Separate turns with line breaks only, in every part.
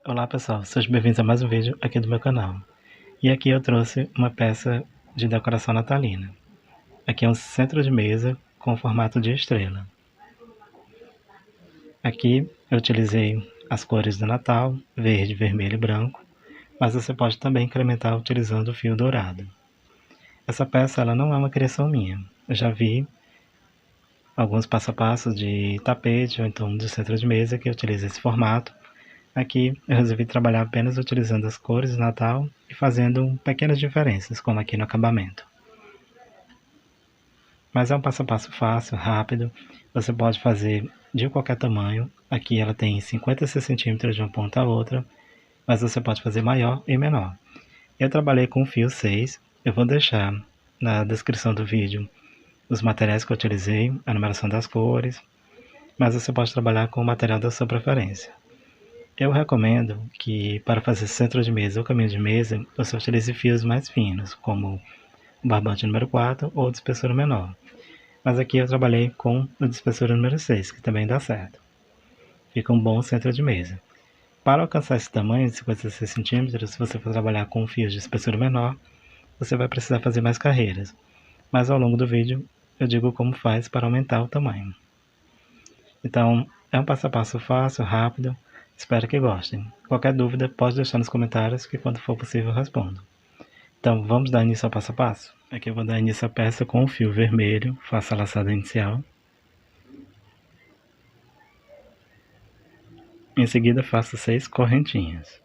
Olá pessoal, sejam bem-vindos a mais um vídeo aqui do meu canal. E aqui eu trouxe uma peça de decoração natalina. Aqui é um centro de mesa com formato de estrela. Aqui eu utilizei as cores do Natal, verde, vermelho e branco, mas você pode também incrementar utilizando o fio dourado. Essa peça ela não é uma criação minha, eu já vi alguns passo a passo de tapete ou então de centro de mesa que utiliza esse formato. Aqui eu resolvi trabalhar apenas utilizando as cores do Natal e fazendo pequenas diferenças, como aqui no acabamento. Mas é um passo a passo fácil, rápido, você pode fazer de qualquer tamanho. Aqui ela tem 56 centímetros de uma ponta a outra, mas você pode fazer maior e menor. Eu trabalhei com fio 6, eu vou deixar na descrição do vídeo os materiais que eu utilizei, a numeração das cores, mas você pode trabalhar com o material da sua preferência. Eu recomendo que para fazer centro de mesa ou caminho de mesa, você utilize fios mais finos, como o barbante número 4 ou de espessura menor. Mas aqui eu trabalhei com o de espessura número 6, que também dá certo. Fica um bom centro de mesa. Para alcançar esse tamanho de 56 centímetros, se você for trabalhar com fios de espessura menor, você vai precisar fazer mais carreiras. Mas ao longo do vídeo eu digo como faz para aumentar o tamanho. Então, é um passo a passo fácil, rápido. Espero que gostem. Qualquer dúvida pode deixar nos comentários que quando for possível eu respondo. Então vamos dar início ao passo a passo? Aqui eu vou dar início à peça com o fio vermelho, faço a laçada inicial. Em seguida faço 6 correntinhas.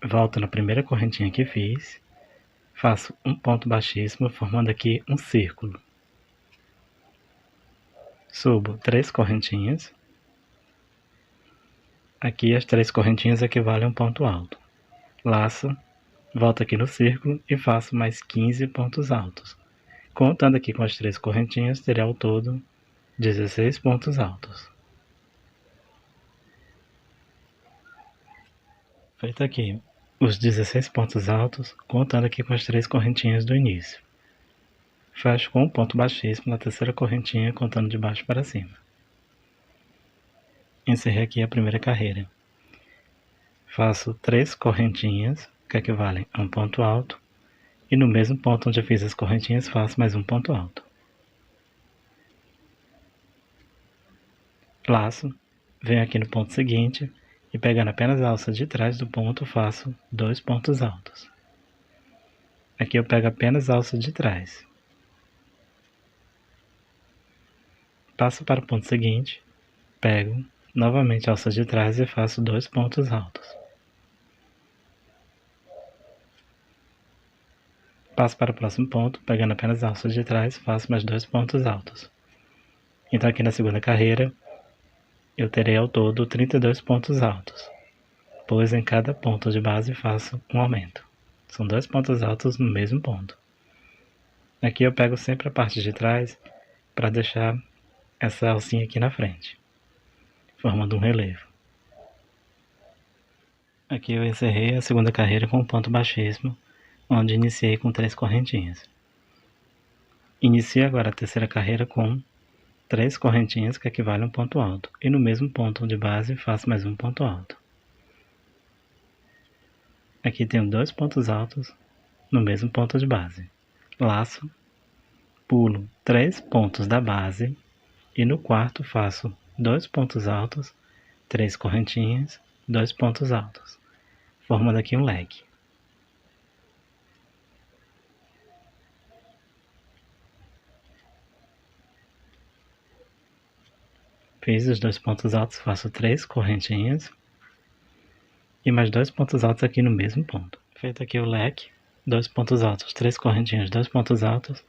Volto na primeira correntinha que fiz, faço um ponto baixíssimo, formando aqui um círculo. Subo 3 correntinhas. Aqui as 3 correntinhas equivalem a um ponto alto. Laço, volto aqui no círculo e faço mais 15 pontos altos. Contando aqui com as 3 correntinhas, terá ao todo 16 pontos altos. Feito aqui os 16 pontos altos, contando aqui com as 3 correntinhas do início. Fecho com um ponto baixíssimo na terceira correntinha, contando de baixo para cima. Encerrei aqui a primeira carreira. Faço 3 correntinhas, que equivalem a um ponto alto, e no mesmo ponto onde eu fiz as correntinhas, faço mais um ponto alto. Laço, venho aqui no ponto seguinte, e pegando apenas a alça de trás do ponto, faço 2 pontos altos. Aqui eu pego apenas a alça de trás. Passo para o ponto seguinte, pego novamente a alça de trás e faço 2 pontos altos. Passo para o próximo ponto, pegando apenas a alça de trás, faço mais 2 pontos altos. Então aqui na segunda carreira, eu terei ao todo 32 pontos altos, pois em cada ponto de base faço um aumento. São 2 pontos altos no mesmo ponto. Aqui eu pego sempre a parte de trás para deixar essa alcinha aqui na frente, formando um relevo. Aqui eu encerrei a segunda carreira com um ponto baixíssimo, onde iniciei com 3 correntinhas. Inicio agora a terceira carreira com 3 correntinhas que equivalem a um ponto alto, e no mesmo ponto de base faço mais um ponto alto. Aqui tenho 2 pontos altos no mesmo ponto de base. Laço, pulo 3 pontos da base e no quarto faço 2 pontos altos, 3 correntinhas, 2 pontos altos, formando aqui um leque. Fiz os 2 pontos altos, faço 3 correntinhas e mais 2 pontos altos aqui no mesmo ponto. Feito aqui o leque, 2 pontos altos, 3 correntinhas, 2 pontos altos,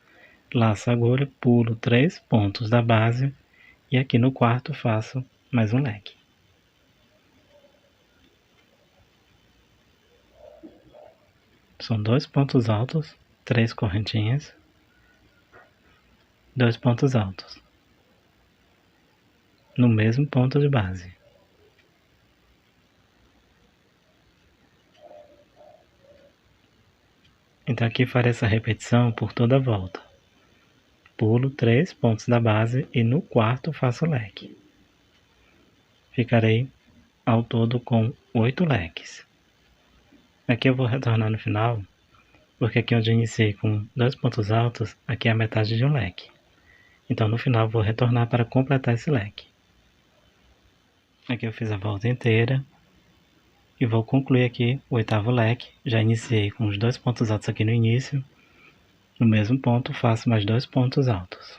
laço a agulha, pulo 3 pontos da base e aqui no quarto faço mais um leque. São 2 pontos altos, 3 correntinhas, 2 pontos altos, no mesmo ponto de base. Então aqui farei essa repetição por toda a volta. pulo 3 pontos da base e no quarto faço leque. Ficarei ao todo com 8 leques. Aqui eu vou retornar no final, porque aqui onde eu iniciei com 2 pontos altos, aqui é a metade de um leque. Então no final eu vou retornar para completar esse leque. Aqui eu fiz a volta inteira e vou concluir aqui o oitavo leque. Já iniciei com os 2 pontos altos aqui no início. No mesmo ponto faço mais 2 pontos altos.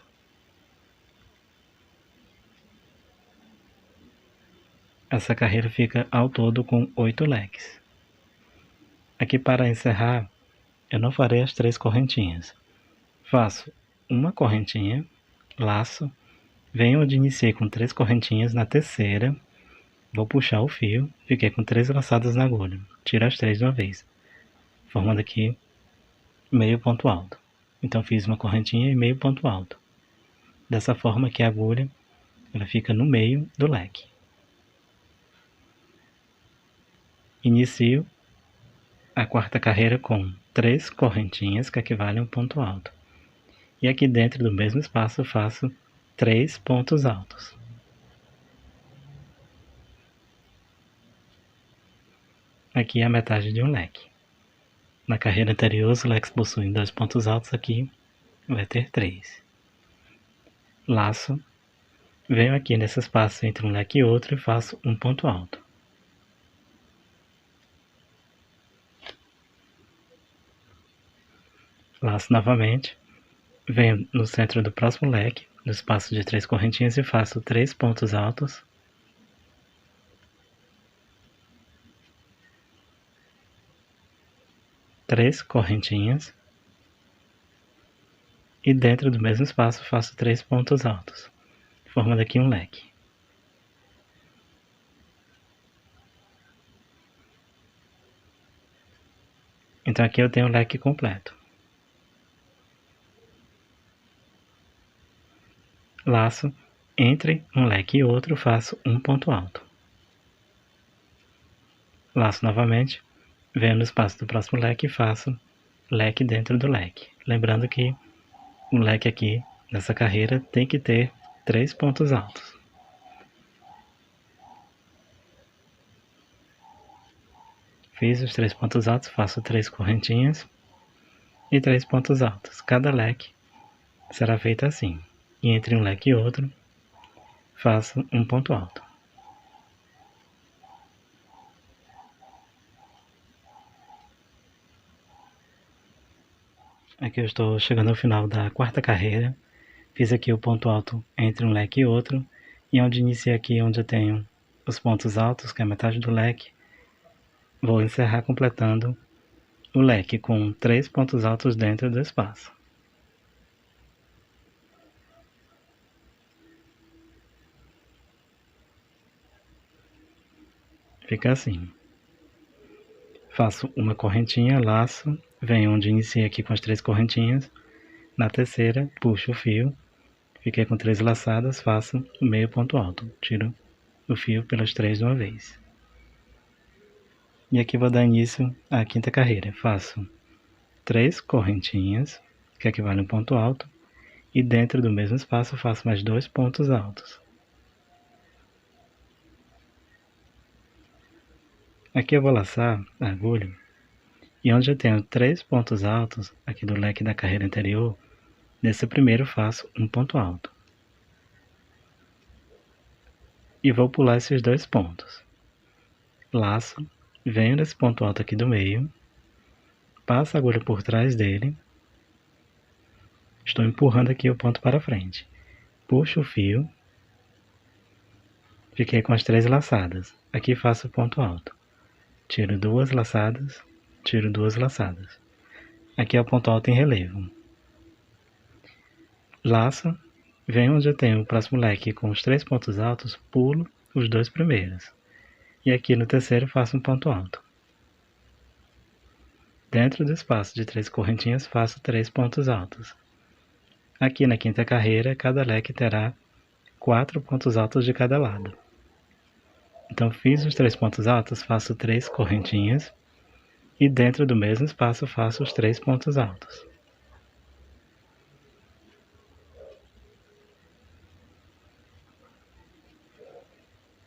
Essa carreira fica ao todo com 8 leques. Aqui para encerrar, eu não farei as 3 correntinhas. Faço uma correntinha, laço, venho onde iniciei com 3 correntinhas, na terceira, vou puxar o fio, fiquei com 3 laçadas na agulha, tiro as 3 de uma vez, formando aqui meio ponto alto. Então fiz uma correntinha e meio ponto alto. Dessa forma que a agulha ela fica no meio do leque. Inicio a quarta carreira com 3 correntinhas que equivalem a um ponto alto. E aqui dentro do mesmo espaço eu faço 3 pontos altos. Aqui é a metade de um leque. Na carreira anterior os leques possuem 2 pontos altos, aqui vai ter 3. Laço, venho aqui nesse espaço entre um leque e outro e faço um ponto alto. Laço novamente, venho no centro do próximo leque, no espaço de 3 correntinhas e faço 3 pontos altos. Três correntinhas. E dentro do mesmo espaço faço 3 pontos altos, formando aqui um leque. Então aqui eu tenho o leque completo. Laço, entre um leque e outro faço um ponto alto. Laço novamente, venho no espaço do próximo leque e faço leque dentro do leque. Lembrando que o leque aqui, nessa carreira, tem que ter 3 pontos altos. Fiz os 3 pontos altos, faço 3 correntinhas e 3 pontos altos. Cada leque será feito assim. E entre um leque e outro, faço um ponto alto. Aqui eu estou chegando ao final da quarta carreira. Fiz aqui o ponto alto entre um leque e outro. E onde iniciei aqui, onde eu tenho os pontos altos, que é a metade do leque, vou encerrar completando o leque com 3 pontos altos dentro do espaço. Fica assim. Faço uma correntinha, laço, venho onde iniciei aqui com as 3 correntinhas. Na terceira, puxo o fio, fiquei com 3 laçadas, faço o meio ponto alto. Tiro o fio pelas 3 de uma vez. E aqui vou dar início à quinta carreira. Faço 3 correntinhas, que equivalem a um ponto alto, e dentro do mesmo espaço faço mais 2 pontos altos. Aqui eu vou laçar a agulha, e onde eu tenho 3 pontos altos, aqui do leque da carreira anterior, nesse primeiro faço um ponto alto. E vou pular esses 2 pontos. Laço, venho nesse ponto alto aqui do meio, passo a agulha por trás dele, estou empurrando aqui o ponto para frente. Puxo o fio, fiquei com as 3 laçadas. Aqui faço o ponto alto. Tiro 2 laçadas, tiro 2 laçadas. Aqui é o ponto alto em relevo. Laço, venho onde eu tenho o próximo leque com os 3 pontos altos, pulo os 2 primeiros. E aqui no terceiro faço um ponto alto. Dentro do espaço de 3 correntinhas faço 3 pontos altos. Aqui na quinta carreira, cada leque terá 4 pontos altos de cada lado. Então fiz os 3 pontos altos, faço 3 correntinhas e dentro do mesmo espaço faço os 3 pontos altos.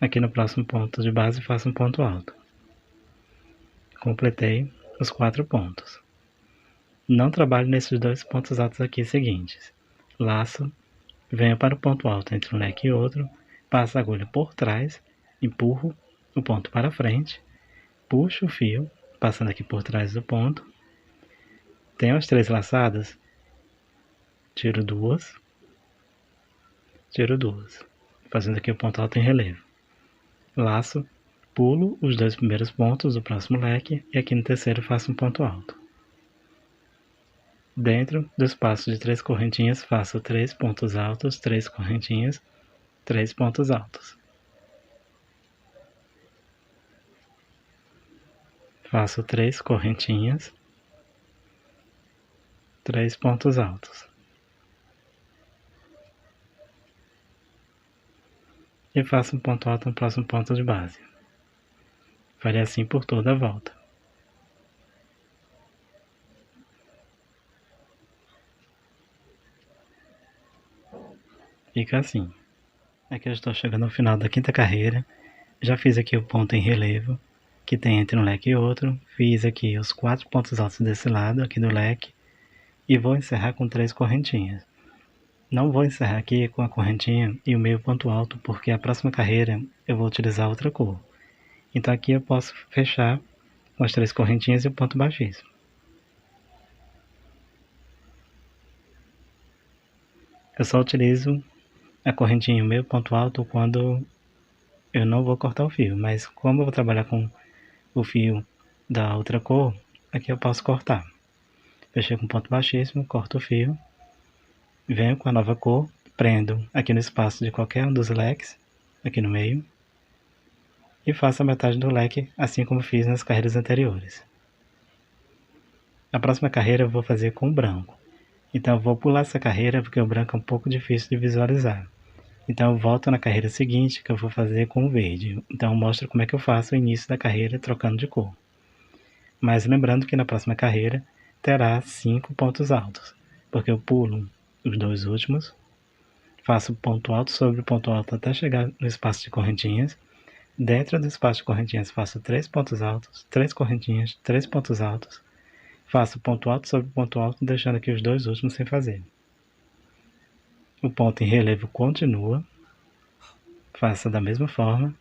Aqui no próximo ponto de base faço um ponto alto. Completei os 4 pontos. Não trabalho nesses 2 pontos altos aqui seguintes. Laço, venho para o ponto alto entre um leque e outro, passo a agulha por trás, empurro o ponto para frente, puxo o fio, passando aqui por trás do ponto. Tenho as 3 laçadas, tiro duas, fazendo aqui o ponto alto em relevo. Laço, pulo os 2 primeiros pontos do próximo leque e aqui no terceiro faço um ponto alto. Dentro do espaço de 3 correntinhas faço 3 pontos altos, 3 correntinhas, 3 pontos altos. Faço 3 correntinhas, 3 pontos altos. E faço um ponto alto no próximo ponto de base. Farei assim por toda a volta. Fica assim. Aqui eu estou chegando ao final da 5ª carreira. Já fiz aqui o ponto em relevo, que tem entre um leque e outro. Fiz aqui os 4 pontos altos desse lado, aqui do leque. E vou encerrar com 3 correntinhas. Não vou encerrar aqui com a correntinha e o meio ponto alto, porque a próxima carreira eu vou utilizar outra cor. Então aqui eu posso fechar com as 3 correntinhas e o ponto baixíssimo. Eu só utilizo a correntinha e o meio ponto alto quando eu não vou cortar o fio, mas como eu vou trabalhar com o fio da outra cor, aqui eu posso cortar. Fechei com ponto baixíssimo, corto o fio, venho com a nova cor, prendo aqui no espaço de qualquer um dos leques, aqui no meio, e faço a metade do leque, assim como fiz nas carreiras anteriores. A próxima carreira eu vou fazer com branco, então eu vou pular essa carreira porque o branco é um pouco difícil de visualizar. Então eu volto na carreira seguinte que eu vou fazer com o verde, então eu mostro como é que eu faço o início da carreira trocando de cor. Mas lembrando que na próxima carreira terá 5 pontos altos, porque eu pulo os 2 últimos, faço ponto alto sobre ponto alto até chegar no espaço de correntinhas. Dentro do espaço de correntinhas faço 3 pontos altos, 3 correntinhas, 3 pontos altos. Faço ponto alto sobre ponto alto, deixando aqui os 2 últimos sem fazer. O ponto em relevo continua, faça da mesma forma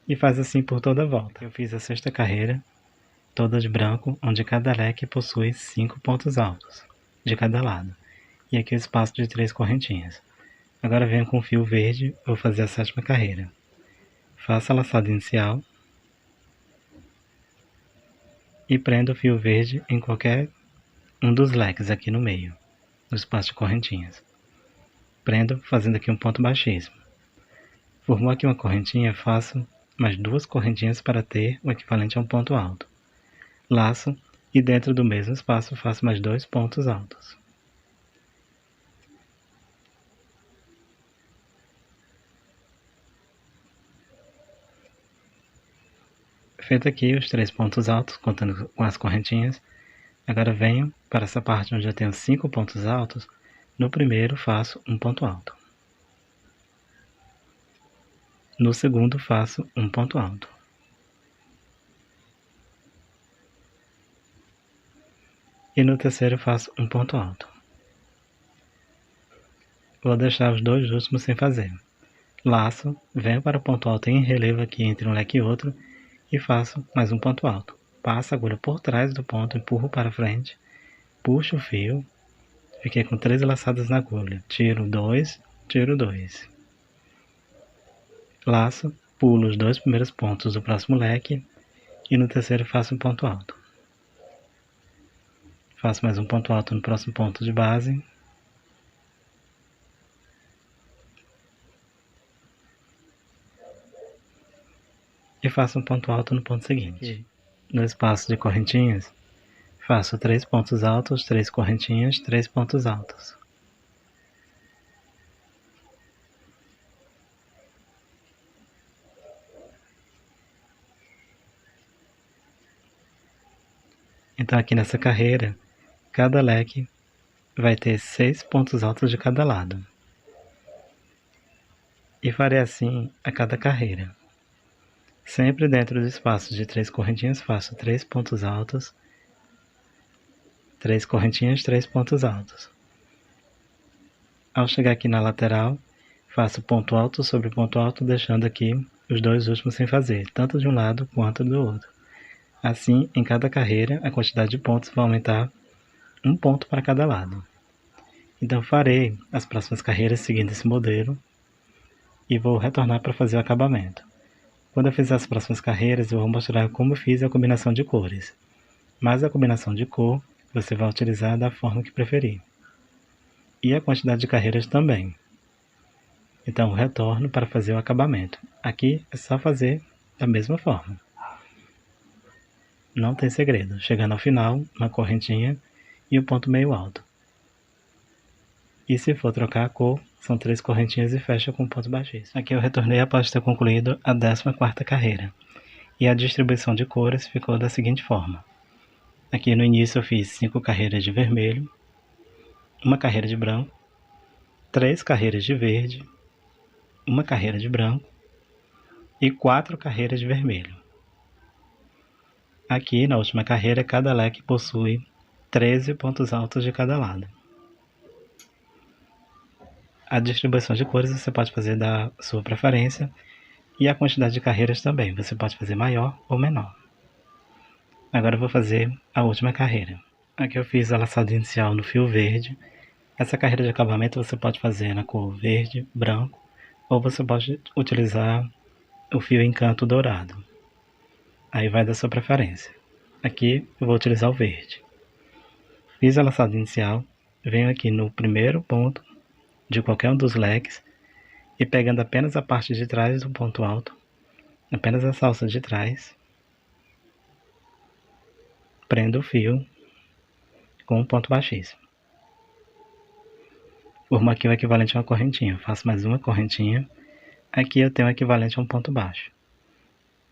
e faz assim por toda a volta. Eu fiz a 6ª carreira, toda de branco, onde cada leque possui 5 pontos altos, de cada lado. E aqui o espaço de 3 correntinhas. Agora venho com o fio verde, vou fazer a 7ª carreira. Faço a laçada inicial e prendo o fio verde em qualquer um dos leques aqui no meio, no espaço de correntinhas. Prendo fazendo aqui um ponto baixíssimo. Formou aqui uma correntinha, faço mais 2 correntinhas para ter o equivalente a um ponto alto. Laço e dentro do mesmo espaço faço mais 2 pontos altos. Feito aqui os 3 pontos altos, contando com as correntinhas, agora venho para essa parte onde eu tenho 5 pontos altos. No primeiro faço um ponto alto. No segundo faço um ponto alto. E no terceiro faço um ponto alto. Vou deixar os 2 últimos sem fazer. Laço, venho para o ponto alto em relevo aqui entre um leque e outro e faço mais um ponto alto. Passo a agulha por trás do ponto, empurro para frente, puxo o fio, fiquei com 3 laçadas na agulha, tiro 2, tiro 2. Laço, pulo os 2 primeiros pontos do próximo leque e no terceiro faço um ponto alto. Faço mais um ponto alto no próximo ponto de base. E faço um ponto alto no ponto seguinte. No espaço de correntinhas, faço 3 pontos altos, 3 correntinhas, 3 pontos altos. Então aqui nessa carreira, cada leque vai ter 6 pontos altos de cada lado. E farei assim a cada carreira. Sempre dentro do espaço de 3 correntinhas, faço 3 pontos altos, 3 correntinhas, 3 pontos altos. Ao chegar aqui na lateral, faço ponto alto sobre ponto alto, deixando aqui os dois últimos sem fazer, tanto de um lado quanto do outro. Assim, em cada carreira, a quantidade de pontos vai aumentar um ponto para cada lado. Então farei as próximas carreiras seguindo esse modelo e vou retornar para fazer o acabamento. Quando eu fizer as próximas carreiras, eu vou mostrar como fiz a combinação de cores. Mas a combinação de cor, você vai utilizar da forma que preferir. E a quantidade de carreiras também. Então, retorno para fazer o acabamento. Aqui é só fazer da mesma forma. Não tem segredo. Chegando ao final, uma correntinha e o ponto meio alto. E se for trocar a cor, são 3 correntinhas e fecha com ponto baixíssimo. Aqui eu retornei após ter concluído a 14ª carreira. E a distribuição de cores ficou da seguinte forma. Aqui no início eu fiz 5 carreiras de vermelho, uma carreira de branco, 3 carreiras de verde, uma carreira de branco e 4 carreiras de vermelho. Aqui na última carreira, cada leque possui 13 pontos altos de cada lado. A distribuição de cores você pode fazer da sua preferência e a quantidade de carreiras também, você pode fazer maior ou menor. Agora eu vou fazer a última carreira. Aqui eu fiz a laçada inicial no fio verde. Essa carreira de acabamento você pode fazer na cor verde, branco, ou você pode utilizar o fio encanto dourado. Aí vai da sua preferência. Aqui eu vou utilizar o verde. Fiz a laçada inicial, venho aqui no primeiro ponto de qualquer um dos leques e pegando apenas a parte de trás do ponto alto, apenas essa alça de trás, prendo o fio com um ponto baixíssimo. Formo aqui o equivalente a uma correntinha, faço mais uma correntinha, aqui eu tenho o equivalente a um ponto baixo.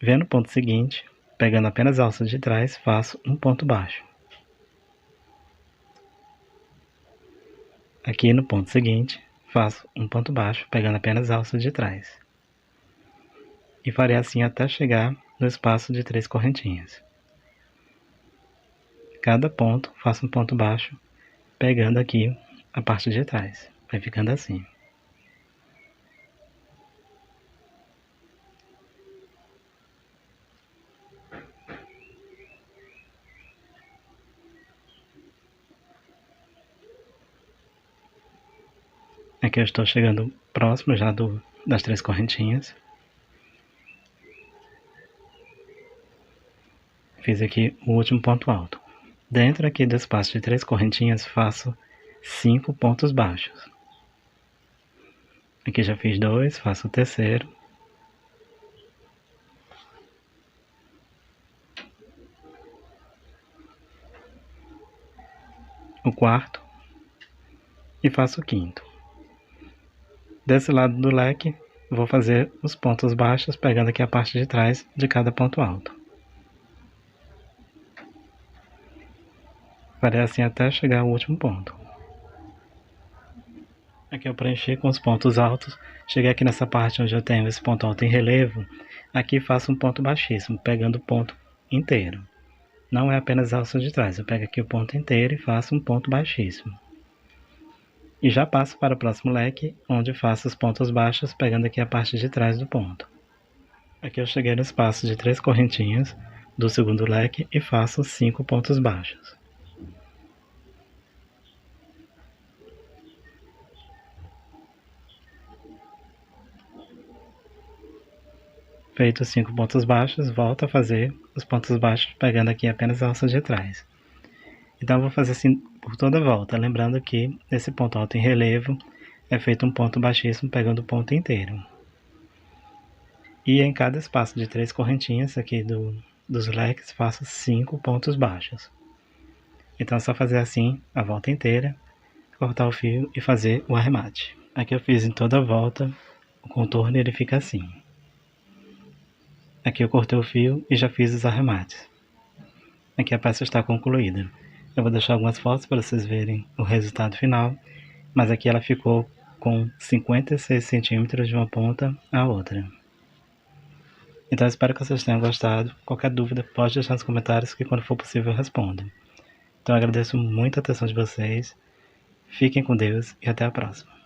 Vendo o ponto seguinte, pegando apenas a alça de trás, faço um ponto baixo. Aqui no ponto seguinte, faço um ponto baixo, pegando apenas a alça de trás. E farei assim até chegar no espaço de 3 correntinhas. Cada ponto, faço um ponto baixo, pegando aqui a parte de trás. Vai ficando assim. Aqui eu estou chegando próximo já das 3 correntinhas. Fiz aqui o último ponto alto. Dentro aqui do espaço de 3 correntinhas, faço 5 pontos baixos. Aqui já fiz 2, faço o terceiro. O quarto. E faço o quinto. Desse lado do leque, vou fazer os pontos baixos, pegando aqui a parte de trás de cada ponto alto. Farei assim até chegar ao último ponto. Aqui eu preenchi com os pontos altos. Cheguei aqui nessa parte onde eu tenho esse ponto alto em relevo. Aqui faço um ponto baixíssimo, pegando o ponto inteiro. Não é apenas a alça de trás, eu pego aqui o ponto inteiro e faço um ponto baixíssimo. E já passo para o próximo leque, onde faço os pontos baixos, pegando aqui a parte de trás do ponto. Aqui eu cheguei no espaço de 3 correntinhas do segundo leque e faço 5 pontos baixos. Feito os 5 pontos baixos, volto a fazer os pontos baixos, pegando aqui apenas a alça de trás. Então eu vou fazer assim por toda a volta, lembrando que nesse ponto alto em relevo é feito um ponto baixíssimo pegando o ponto inteiro. E em cada espaço de 3 correntinhas aqui dos leques, faço 5 pontos baixos. Então é só fazer assim a volta inteira, cortar o fio e fazer o arremate. Aqui eu fiz em toda a volta, o contorno ele fica assim. Aqui eu cortei o fio e já fiz os arremates. Aqui a peça está concluída. Eu vou deixar algumas fotos para vocês verem o resultado final, mas aqui ela ficou com 56 centímetros de uma ponta à outra. Então espero que vocês tenham gostado. Qualquer dúvida pode deixar nos comentários que quando for possível eu respondo. Então eu agradeço muito a atenção de vocês. Fiquem com Deus e até a próxima.